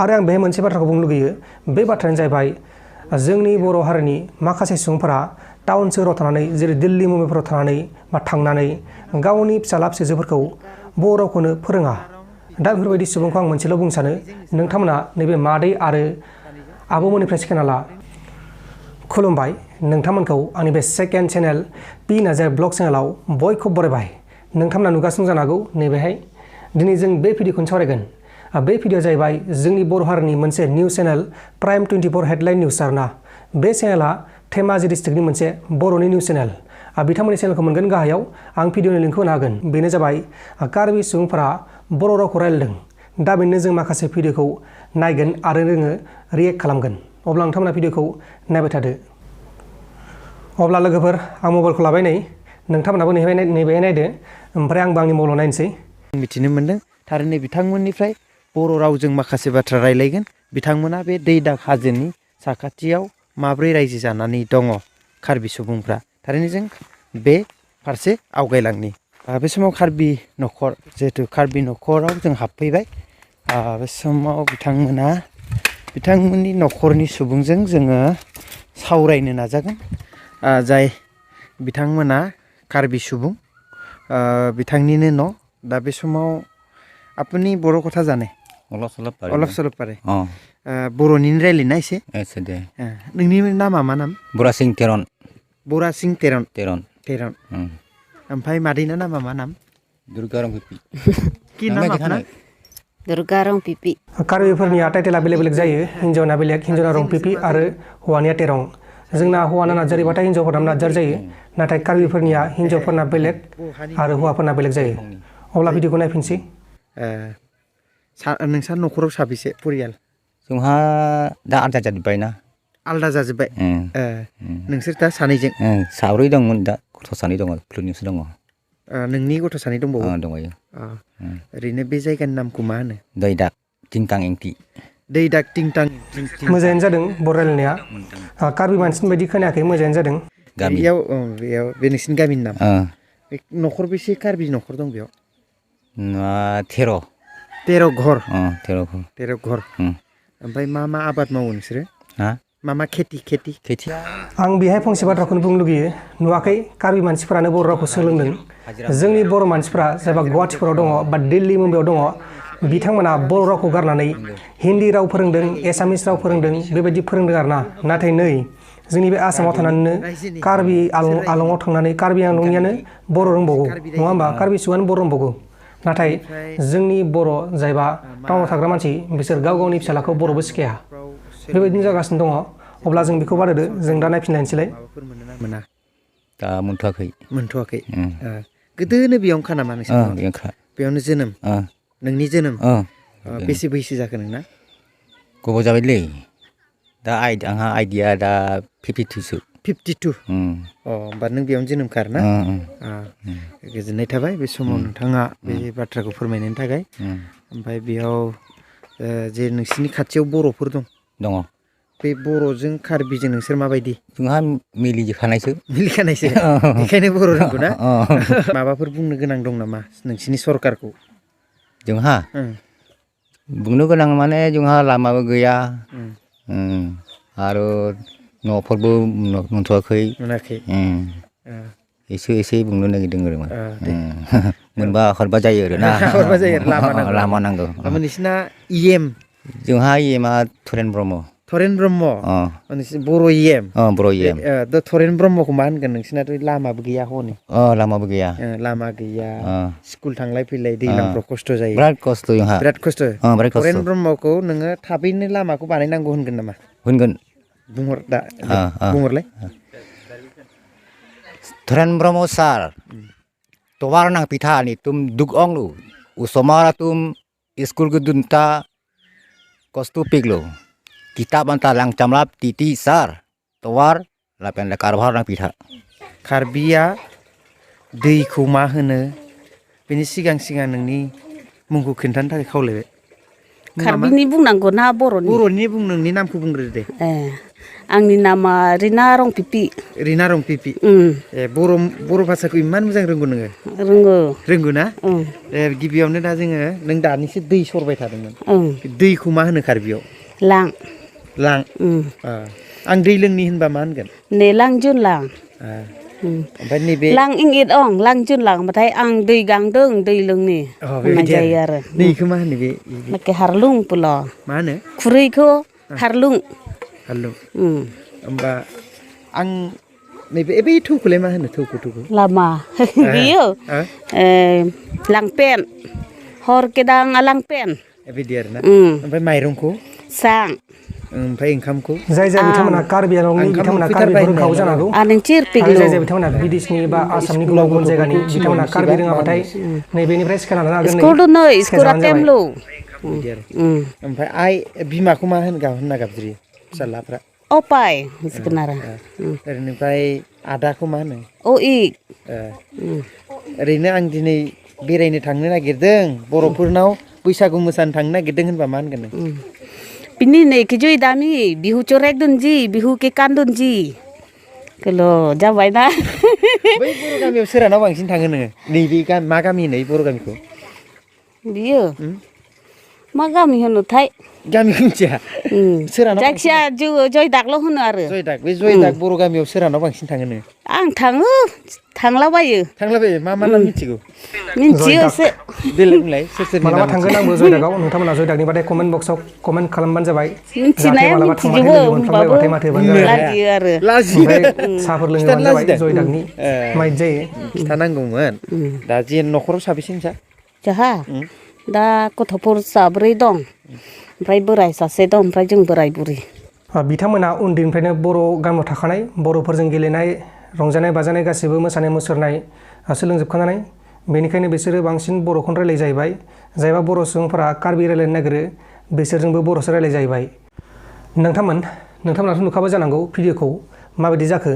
आरो आं बेहाय मोनसे बाथ्राखौ बुंनो लुगैयो बे बाथ्रायानो जाहैबाय जोंनि बर' हारिनि माखासे सुबुंफोरा टाउन सोहोराव थानानै जेरै दिल्ली मुम्बाइफोराव थानानै बा थांनानै गावनि फिसाला फिसाजोफोरखौ बर' रावखौनो फोरोङा दा बेफोरबायदि सुबुंखौ आं मोनसेल' बुंनो सानो नोंथांमोना नैबे मादै आरो आब'मोननिफ्राय सिखायना ला खुलुमबाय नोंथांमोनखौ आंनि बे सेकेन्ड चेनेल पि नार्जारि ब्लग चेनेलाव बयखौबो बरायबाय नोंथांमोना नुगासिनो जानो हागौ नैबेहाय दिनै जों बे भिडिअखौनो सावरायगोन बे भिडिअ जाहैबाय जोंनि बर' हारिनि मोनसे news channel prime 24 headline news आरोना बे चेनेला धेमाजि डिस्ट्रिक्टनि मोनसे बर'नि निउस चेनेल बिथांमोननि चेनेलखौ मोनगोन गाहायाव आं भिडिअनि लिंकखौ होनो हागोन बेनो जाबाय कार्बि सुबुंफोरा बर' रावखौ रायज्लायदों दा बेनो जों माखासे भिडिअखौ नायगोन आरो जोङो रियेक्ट खालामगोन अब्ला नोंथांमोना भिडिअखौ नायबाय थादो अब्ला लोगोफोर आं मबाइलखौ लाबाय नै नोंथांमोनाबो नैबेहाय नायदो ओमफ्राय आंबो आंनि मबाइलाव नायनोसै मिथिनो मोनदों थारैनो बिथांमोननिफ्राय बर' रावजों माखासे बाथ्रा रायलायगोन बिथांमोना बे दै दाक हाजोनि साखाथियाव माब्रै रायजो जानानै दङ कार्बि सुबुंफ्रा थारैनो जों बे फारसे आवगायलांनि बे समाव कार्बि न'खर जिहेतु कार्बि न'खराव जों हाबफैबाय बे समाव बिथांमोननि न'खरनि सुबुंजों जोङो सावरायनो नाजागोन जाय बिथांमोना कार्बि सुबुं बिथांनिनो न' दा बे समाव आपनि बर' कथा जाने अलप सलप पारे बर'निनो रायलायना एसे दे नोंनि नामा मा नाम बरा सिं तेरन ओमफ्राय मादैना नामा मा नाम दुर्गा रं पिपि कि नाम आपना दुर्गा रं पिपि कार्बिफोरनिया टाइटेला बेलेग बेलेग जायो हिन्जावना बेलेग हिन्जावना रं पिपि आरो हौवानिया तेरं जोंना हौवाना नार्जारिबाथाय हिन्जावफोरना नार्जारि जायो नाथाय कार्बिफोरनिया हिन्जावफोरना बेलेग आरो हौवाफोरना बेलेग जायो अब्ला भिडिअखौ नायफिनसै नोंसा न'खराव साबेसे परियाल जोंहा दा आलदा जाजोब्बायना आलदा जाजोब्बाय नोंसोर दा सानैजों साब्रै दंमोन दा गथ' सानै दङ फ्लुनियावसो दङ नोंनि गथ' सानै दंबावो दंबायो ओरैनो बे जायगानि नामखौ मा होनो दै दाक टिंटां एंटि दै दाक टिंटां मोजाङानो जादों बर' रायलायनाया कार्बि मानसिनि बायदि खोनायाखै मोजाङानो जादों बेयाव बे नोंसिनि गामिनि नाम न'खर बेसे कार्बि न'खर दं बेयाव 13 घर ओमफ्राय मा आबाद मावो नोंसोरो मा खेथि आं बेहाय फंसे बाथ्राखौनो बुंनो लुगैयो नुवाखै कार्बि मानसिफोरानो बर' रावखौ सोलोंदों जोंनि बर' मानसिफोरा जायबा गुवाहाटिफोराव दङ बा दिल्ली मुम्बाइआव दङ बिथांमोना बर' रावखौ गारनानै हिन्दी राव फोरोंदों एसामिस राव फोरोंदों बेबायदि फोरोंदों आरोना नाथाय नै जोंनि बे आसामाव थानानैनो कार्बि आलंआव थांनानै कार्बि आलंनियानो बर' रोंबावगौ नङा होमबा कार्बि सुबुङानो बर' रोंबावगौ नाथाय जोंनि बर' जायबा टाउनाव थाग्रा मानसि बिसोर गाव गावनि फिसालाखौ बर'बो सिखाया बेबायदिनो जागासिनो दङ अब्ला जों बेखौ बानायदो जों दा नायफिनलायनोसैलाय दा मोनथ'वाखै गोदोनो बेयावनोखा नामा नोंसोर बेयावनो जोनोम नोंनि जोनोम बेसे बैसो जाखो नोंना गोबाव जाबायलै दा आंहा आइडिया दा 52 होमबा नों बेयावनो जोनोमखा आरोना गोजोननाय थाबाय बे समाव नोंथाङा बे बाथ्राखौ फोरमायनायनि थाखाय ओमफ्राय बेयाव जे नोंसिनि खाथियाव बर'फोर दं बे बर'जों कार्बिजों नोंसोर माबायदि जोंहा मिलिखानायसो बेखायनो बर' रोंगौ ना माबाफोर बुंनो गोनां दं नामा नोंसिनि सरकारखौ जोंहा बुंनो गोनां माने जोंहा लामाबो गैया आरो न'फोरबो मोनथ'वाखै एसे बुंनो नागिरदों आरो मोनबा जायो आरो ना लामा नांगौ नोंसिना इएम जोंहा इएमआ थरेन ब्रह्म बर' इएम थरेन ब्रह्मखौ मा होनगोन नोंसिनाथ' लामाबो गैया हनै लामाबो गैया लामा गैया स्कुल थांलाय फैलाय दैज्लांफ्राव खस्थ' जायो बिराद खस्थ' जोंहा थरेन ब्रह्मखौ नोङो थाबैनो लामाखौ बानायनांगौ होनगोन नामा होनगोन बुंहरलाय थरेन ब्रह्म सार तवार nang pitha ni tum dugong lu usomara tum school gedunta kostu piglo kita banta lang camlap titi sar tawar lapen la karbar nang pitha कार्बिया दैखौ मा होनो बेनि सिगां नोंनि मुंखौ खोन्थानो थाखाय खावलायबाय कार्बिनि बुंनांगौ ना बर'नि बुं नोंनि नामखौ बुंग्रो दे आंनि नामा रिना रं पिपि रिना रं पिपि ए बर' भाषाखौ इमान मोजां रोंगौ नोङो रोंगो रोंगौ ना ओं गिबियावनो दा जोङो नों दानिसो दै सरबाय थादोंमोन ओं दैखौ मा होनो कार्बियाव लां लां आं दै लोंनि होनबा मा होनगोन ने लां जुन लां ओमफ्राय नैबे लां इंगित लां जुन लां होनबाथाय आं दै गांदों दै लोंनि होननाय जायो आरो दैखौ मा होनो बे माके हारलुं पुल मा होनो खुरैखौ हारलुं हालु होमबा आं नैबे बै थौखौलाय मा होनो थौखौ लामा बियो लांपेन हर केदां लांपेन बिदि आरोना ओमफ्राय माइरंखौ सां ओमफ्राय ओंखामखौ जाय बिथांमोना कार्बि आंलंनि बिथांमोना कार्बिखौ रोंखागौ जानो हागौ आरो नोंसोर आरो पिगलु जाय बिथांमोना बिदेशनि बा आसामनि गुबुन गुबुन जायगानि बिथांमोना कार्बि रोङाबाथाय नैबेनिफ्राय सिखायना लानो हागोन स्कुल नै स्कुला टेमलु बिदि आरो ओमफ्राय आइ बिमाखौ मा होनना गाबज्रियो फिसालाफ्रा अपाय होनसिगोन आरो ओरैनिफ्राय आदाखौ मा होनो अ इक ओरैनो आं दिनै बेरायनो थांनो नागिरदों बर'फोरनाव बैसागु मोसानो थांनो नागिरदों होनबा मा होनगोन नों बिनि नै किजुइ दामि बिहु चरेक दोनजि बिहु के कान दोनजि केल' जाबायना बै बर' गामियाव सोरहानाव बांसिन थाङो नोङो नैबे मा गामि होनो बर' गामिखौ बियो मा गामि होनोथाय गामिखौ मिथिया सोरहानाव जायखिया जोङो जय दागल' होनो आरो जयदाग बे जयदाग बर' गामियाव सोरहानाव बांसिन थाङो नोङो आं थाङो थांलाबायो थांलाबायो मा नाम मिथिगौ मिन्थियो एसे देलाय बुंलाय सोर सोरनि मालाबा नाम थांगोन आंबो जयदागाव नोंथांमोना जयदागनि बाथाय कमेन्ट बक्सआव कमेन्ट खालामबानो जाबाय मिन्थिनाया मालाबा थांबाथाय मिन्थिजोबो लोगो मोनफ्लांबायबाथाय माथो होबानो जाबाय लाजियो आरो लाजियो ओमफ्राय साहाफोर लोङोबानो जाबाय जयदागनि माइट जायो खिथानांगौमोन दा जे न'खराव साबेसे नोंसा जाहा दा गथ'फोर साब्रै दं ओमफ्राय बोराय सासे दं ओमफ्राय जों बोराय बुरि बिथांमोना उन्दैनिफ्रायनो बर' गामियाव थाखानाय बर'फोरजों गेलेनाय रंजानाय बाजानाय गासिबो मोसानाय मुसुरनाय सोलोंजोबखानाय बेनिखायनो बिसोरो बांसिन बर'खौनो रायलाय जाहैबाय जायबा बर' सुबुंफोरा कार्बि रायलायनो नागिरो बिसोरजोंबो बर'सो रायलाय जाहैबाय नोंथांमोनाथ' नुखाबाय जानांगौ भिडिअखौ माबायदि जाखो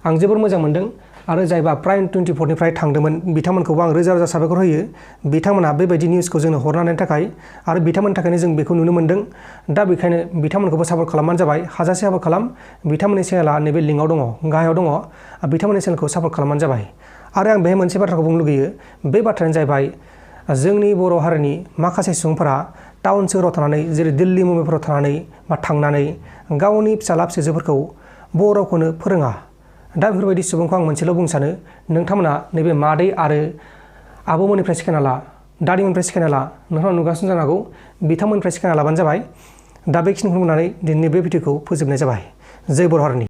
आं जोबोर मोजां मोनदों आरो जायबा प्राइम 24निफ्राय थांदोंमोन बिथांमोनखौबो आं रोजा रोजा साबायखर होयो बिथांमोना बेबायदि निउसखौ जोंनो हरनायनि थाखाय आरो बिथांमोननि थाखायनो जों बेखौ नुनो मोन्दों दा बेखायनो बिथांमोनखौबो सापर्ट खालामबानो जाबाय हाजासे सापर्ट खालाम बिथांमोननि चेनेला नैबे लिंकआव दङ गाहायाव दङ बिथांमोननि चेनेलखौ सापर्ट खालामबानो जाबाय आरो आं बेहाय मोनसे बाथ्राखौ बुंनो लुगैयो बे बाथ्रायानो जाहैबाय जोंनि बर' हारिनि माखासे सुबुंफोरा टाउन सोहोराव थानानै जेरै दिल्ली मुम्बाइफोराव थानानै बा थांनानै गावनि फिसाला फिसाजोफोरखौ बर' रावखौनो फोरोङा दा बेफोरबायदि सुबुंखौ आं मोनसेल' बुंनो सानो नोंथांमोना नैबे मादै आरो आब'मोननिफ्राय सिखायना ला दादिमोननिफ्राय सिखायना ला नोंथांमोना नुगासिनो जानो हागौ बिथांमोननिफ्राय सिखायना लाबानो जाबाय दा बेखिनिखौ बुंनानै दिनैनि बे भिडिअखौ फोजोबनाय जाबाय जय बर' हारिनि